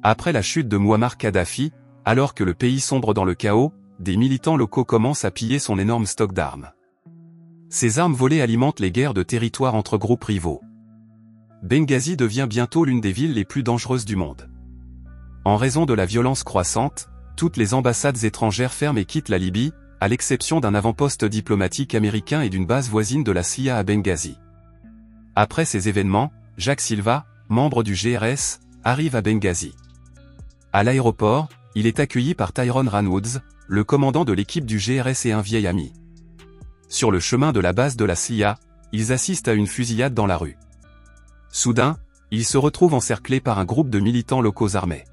Après la chute de Mouammar Kadhafi, alors que le pays sombre dans le chaos, des militants locaux commencent à piller son énorme stock d'armes. Ces armes volées alimentent les guerres de territoire entre groupes rivaux. Benghazi devient bientôt l'une des villes les plus dangereuses du monde. En raison de la violence croissante, toutes les ambassades étrangères ferment et quittent la Libye, à l'exception d'un avant-poste diplomatique américain et d'une base voisine de la CIA à Benghazi. Après ces événements, Jacques Silva, membre du GRS, arrive à Benghazi. À l'aéroport, il est accueilli par Tyrone Ranwoods, le commandant de l'équipe du GRS et un vieil ami. Sur le chemin de la base de la CIA, ils assistent à une fusillade dans la rue. Soudain, ils se retrouvent encerclés par un groupe de militants locaux armés.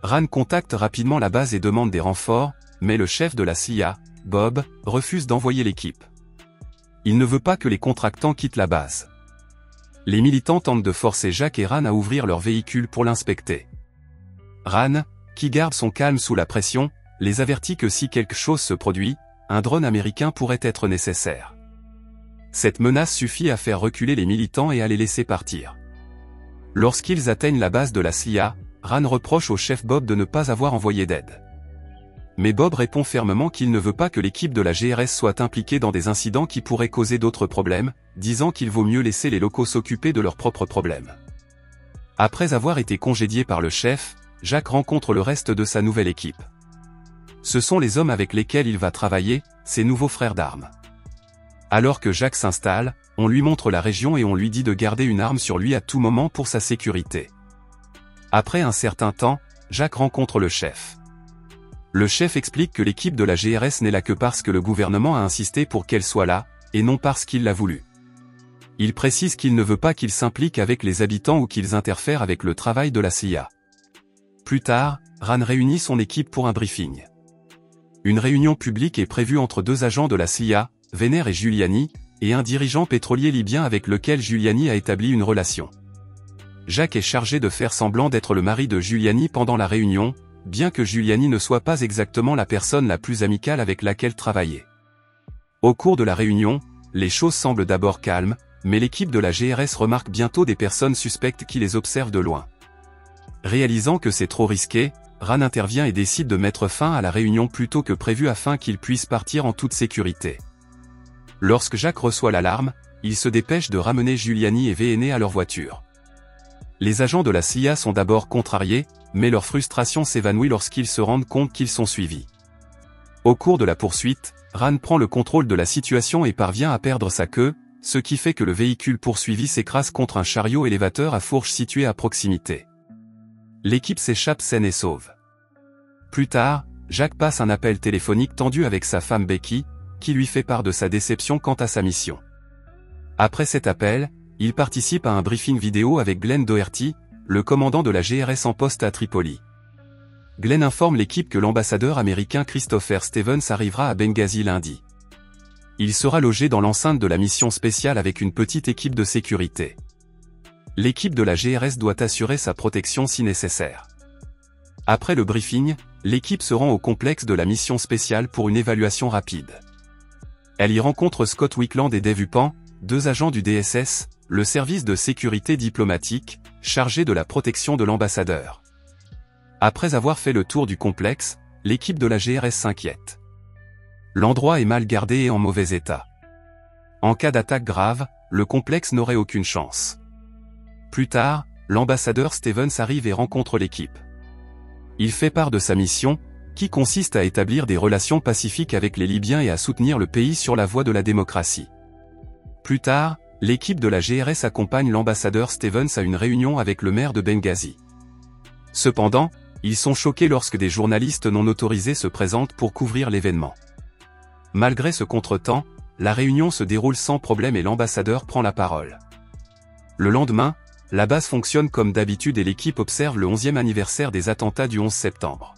Ran contacte rapidement la base et demande des renforts, mais le chef de la CIA, Bob, refuse d'envoyer l'équipe. Il ne veut pas que les contractants quittent la base. Les militants tentent de forcer Jacques et Ran à ouvrir leur véhicule pour l'inspecter. Ran, qui garde son calme sous la pression, les avertit que si quelque chose se produit, un drone américain pourrait être nécessaire. Cette menace suffit à faire reculer les militants et à les laisser partir. Lorsqu'ils atteignent la base de la CIA, Ran reproche au chef Bob de ne pas avoir envoyé d'aide. Mais Bob répond fermement qu'il ne veut pas que l'équipe de la GRS soit impliquée dans des incidents qui pourraient causer d'autres problèmes, disant qu'il vaut mieux laisser les locaux s'occuper de leurs propres problèmes. Après avoir été congédié par le chef, Jacques rencontre le reste de sa nouvelle équipe. Ce sont les hommes avec lesquels il va travailler, ses nouveaux frères d'armes. Alors que Jacques s'installe, on lui montre la région et on lui dit de garder une arme sur lui à tout moment pour sa sécurité. Après un certain temps, Jacques rencontre le chef. Le chef explique que l'équipe de la GRS n'est là que parce que le gouvernement a insisté pour qu'elle soit là, et non parce qu'il l'a voulu. Il précise qu'il ne veut pas qu'ils s'impliquent avec les habitants ou qu'ils interfèrent avec le travail de la CIA. Plus tard, Ran réunit son équipe pour un briefing. Une réunion publique est prévue entre deux agents de la CIA, Venner et Giuliani, et un dirigeant pétrolier libyen avec lequel Giuliani a établi une relation. Jacques est chargé de faire semblant d'être le mari de Giuliani pendant la réunion, bien que Giuliani ne soit pas exactement la personne la plus amicale avec laquelle travailler. Au cours de la réunion, les choses semblent d'abord calmes, mais l'équipe de la GRS remarque bientôt des personnes suspectes qui les observent de loin. Réalisant que c'est trop risqué, Ran intervient et décide de mettre fin à la réunion plus tôt que prévu afin qu'ils puissent partir en toute sécurité. Lorsque Jacques reçoit l'alarme, il se dépêche de ramener Giuliani et Venner à leur voiture. Les agents de la CIA sont d'abord contrariés, mais leur frustration s'évanouit lorsqu'ils se rendent compte qu'ils sont suivis. Au cours de la poursuite, Ran prend le contrôle de la situation et parvient à perdre sa queue, ce qui fait que le véhicule poursuivi s'écrase contre un chariot élévateur à fourche situé à proximité. L'équipe s'échappe saine et sauve. Plus tard, Jacques passe un appel téléphonique tendu avec sa femme Becky, qui lui fait part de sa déception quant à sa mission. Après cet appel, il participe à un briefing vidéo avec Glenn Doherty, le commandant de la GRS en poste à Tripoli. Glenn informe l'équipe que l'ambassadeur américain Christopher Stevens arrivera à Benghazi lundi. Il sera logé dans l'enceinte de la mission spéciale avec une petite équipe de sécurité. L'équipe de la GRS doit assurer sa protection si nécessaire. Après le briefing, l'équipe se rend au complexe de la mission spéciale pour une évaluation rapide. Elle y rencontre Scott Wickland et Dave Upan, deux agents du DSS, le service de sécurité diplomatique, chargé de la protection de l'ambassadeur. Après avoir fait le tour du complexe, l'équipe de la GRS s'inquiète. L'endroit est mal gardé et en mauvais état. En cas d'attaque grave, le complexe n'aurait aucune chance. Plus tard, l'ambassadeur Stevens arrive et rencontre l'équipe. Il fait part de sa mission, qui consiste à établir des relations pacifiques avec les Libyens et à soutenir le pays sur la voie de la démocratie. Plus tard, l'équipe de la GRS accompagne l'ambassadeur Stevens à une réunion avec le maire de Benghazi. Cependant, ils sont choqués lorsque des journalistes non autorisés se présentent pour couvrir l'événement. Malgré ce contretemps, la réunion se déroule sans problème et l'ambassadeur prend la parole. Le lendemain, la base fonctionne comme d'habitude et l'équipe observe le 11e anniversaire des attentats du 11 septembre.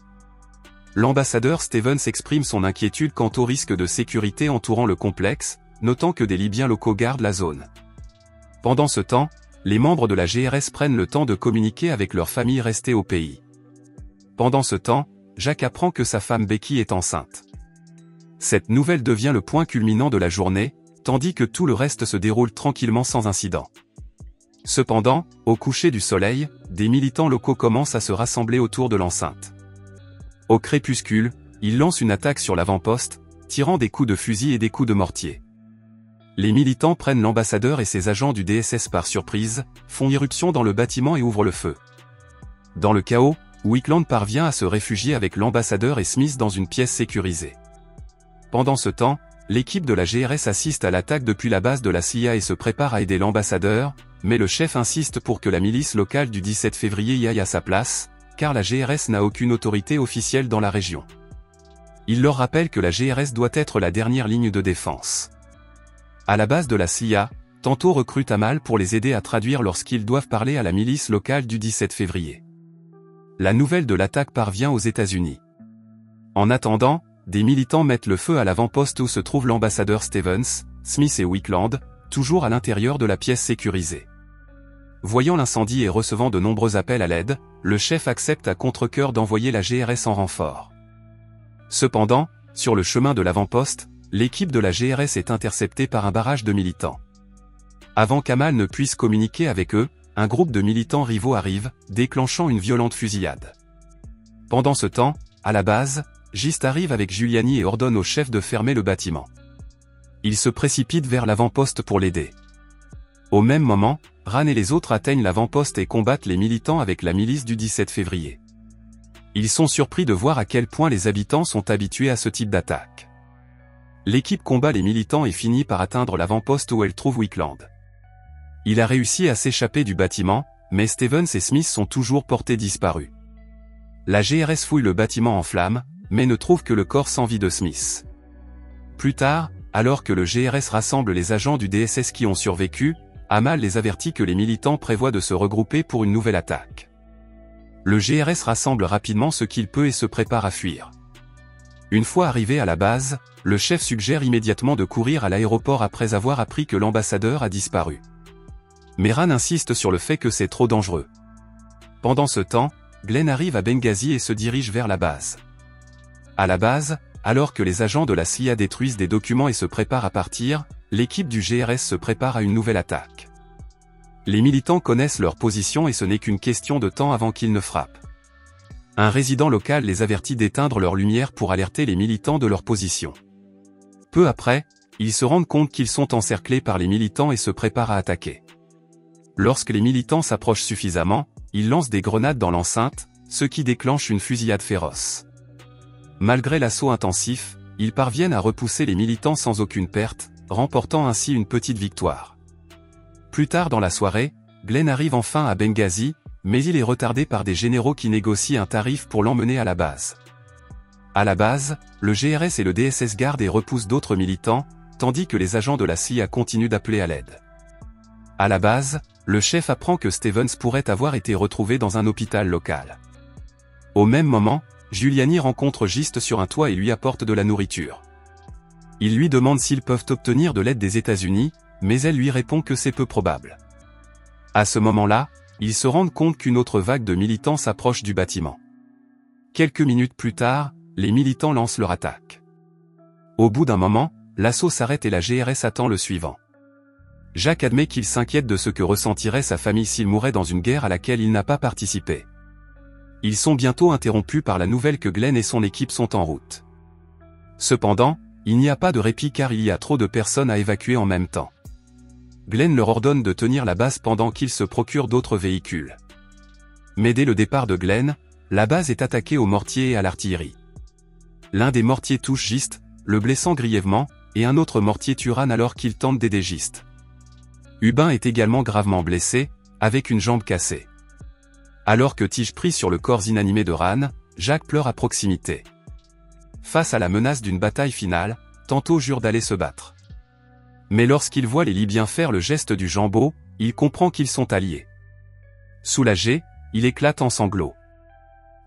L'ambassadeur Stevens exprime son inquiétude quant au risque de sécurité entourant le complexe, notant que des Libyens locaux gardent la zone. Pendant ce temps, les membres de la GRS prennent le temps de communiquer avec leurs familles restées au pays. Pendant ce temps, Jacques apprend que sa femme Becky est enceinte. Cette nouvelle devient le point culminant de la journée, tandis que tout le reste se déroule tranquillement sans incident. Cependant, au coucher du soleil, des militants locaux commencent à se rassembler autour de l'enceinte. Au crépuscule, ils lancent une attaque sur l'avant-poste, tirant des coups de fusil et des coups de mortier. Les militants prennent l'ambassadeur et ses agents du DSS par surprise, font irruption dans le bâtiment et ouvrent le feu. Dans le chaos, Wickland parvient à se réfugier avec l'ambassadeur et Smith dans une pièce sécurisée. Pendant ce temps, l'équipe de la GRS assiste à l'attaque depuis la base de la CIA et se prépare à aider l'ambassadeur, mais le chef insiste pour que la milice locale du 17 février y aille à sa place, car la GRS n'a aucune autorité officielle dans la région. Il leur rappelle que la GRS doit être la dernière ligne de défense. À la base de la CIA, Tantôt recrute Amal pour les aider à traduire lorsqu'ils doivent parler à la milice locale du 17 février. La nouvelle de l'attaque parvient aux États-Unis. En attendant, des militants mettent le feu à l'avant-poste où se trouve l'ambassadeur Stevens, Smith et Wickland, toujours à l'intérieur de la pièce sécurisée. Voyant l'incendie et recevant de nombreux appels à l'aide, le chef accepte à contre-cœur d'envoyer la GRS en renfort. Cependant, sur le chemin de l'avant-poste, l'équipe de la GRS est interceptée par un barrage de militants. Avant qu'Amal ne puisse communiquer avec eux, un groupe de militants rivaux arrive, déclenchant une violente fusillade. Pendant ce temps, à la base, Gist arrive avec Giuliani et ordonne au chef de fermer le bâtiment. Il se précipite vers l'avant-poste pour l'aider. Au même moment, Ran et les autres atteignent l'avant-poste et combattent les militants avec la milice du 17 février. Ils sont surpris de voir à quel point les habitants sont habitués à ce type d'attaque. L'équipe combat les militants et finit par atteindre l'avant-poste où elle trouve Wickland. Il a réussi à s'échapper du bâtiment, mais Stevens et Smith sont toujours portés disparus. La GRS fouille le bâtiment en flammes, mais ne trouve que le corps sans vie de Smith. Plus tard, alors que le GRS rassemble les agents du DSS qui ont survécu, Amal les avertit que les militants prévoient de se regrouper pour une nouvelle attaque. Le GRS rassemble rapidement ce qu'il peut et se prépare à fuir. Une fois arrivé à la base, le chef suggère immédiatement de courir à l'aéroport après avoir appris que l'ambassadeur a disparu. Mais Ran insiste sur le fait que c'est trop dangereux. Pendant ce temps, Glenn arrive à Benghazi et se dirige vers la base. À la base, alors que les agents de la CIA détruisent des documents et se préparent à partir, l'équipe du GRS se prépare à une nouvelle attaque. Les militants connaissent leur position et ce n'est qu'une question de temps avant qu'ils ne frappent. Un résident local les avertit d'éteindre leur lumière pour alerter les militants de leur position. Peu après, ils se rendent compte qu'ils sont encerclés par les militants et se préparent à attaquer. Lorsque les militants s'approchent suffisamment, ils lancent des grenades dans l'enceinte, ce qui déclenche une fusillade féroce. Malgré l'assaut intensif, ils parviennent à repousser les militants sans aucune perte, remportant ainsi une petite victoire. Plus tard dans la soirée, Glenn arrive enfin à Benghazi, mais il est retardé par des généraux qui négocient un tarif pour l'emmener à la base. À la base, le GRS et le DSS gardent et repoussent d'autres militants, tandis que les agents de la CIA continuent d'appeler à l'aide. À la base, le chef apprend que Stevens pourrait avoir été retrouvé dans un hôpital local. Au même moment, Giuliani rencontre Gist sur un toit et lui apporte de la nourriture. Il lui demande s'ils peuvent obtenir de l'aide des États-Unis, mais elle lui répond que c'est peu probable. À ce moment-là, ils se rendent compte qu'une autre vague de militants s'approche du bâtiment. Quelques minutes plus tard, les militants lancent leur attaque. Au bout d'un moment, l'assaut s'arrête et la GRS attend le suivant. Jack admet qu'il s'inquiète de ce que ressentirait sa famille s'il mourait dans une guerre à laquelle il n'a pas participé. Ils sont bientôt interrompus par la nouvelle que Glenn et son équipe sont en route. Cependant, il n'y a pas de répit car il y a trop de personnes à évacuer en même temps. Glenn leur ordonne de tenir la base pendant qu'ils se procurent d'autres véhicules. Mais dès le départ de Glenn, la base est attaquée aux mortiers et à l'artillerie. L'un des mortiers touche Gist, le blessant grièvement, et un autre mortier tue Ran alors qu'il tente d'aider Gist. Hubin est également gravement blessé, avec une jambe cassée. Alors que Tige prie sur le corps inanimé de Ran, Jack pleure à proximité. Face à la menace d'une bataille finale, Tantôt jure d'aller se battre. Mais lorsqu'il voit les Libyens faire le geste du jambeau, il comprend qu'ils sont alliés. Soulagé, il éclate en sanglots.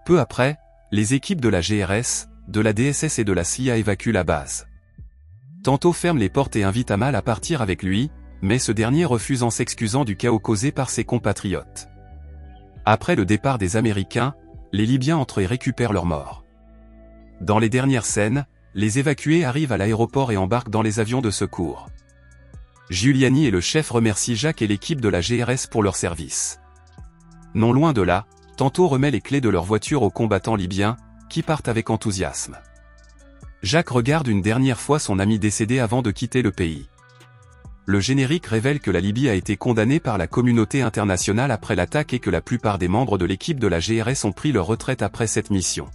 Peu après, les équipes de la GRS, de la DSS et de la CIA évacuent la base. Tantôt ferme les portes et invite Amal à partir avec lui, mais ce dernier refuse en s'excusant du chaos causé par ses compatriotes. Après le départ des Américains, les Libyens entrent et récupèrent leurs morts. Dans les dernières scènes, les évacués arrivent à l'aéroport et embarquent dans les avions de secours. Giuliani et le chef remercient Jacques et l'équipe de la GRS pour leur service. Non loin de là, Tantôt remet les clés de leur voiture aux combattants libyens, qui partent avec enthousiasme. Jacques regarde une dernière fois son ami décédé avant de quitter le pays. Le générique révèle que la Libye a été condamnée par la communauté internationale après l'attaque et que la plupart des membres de l'équipe de la GRS ont pris leur retraite après cette mission.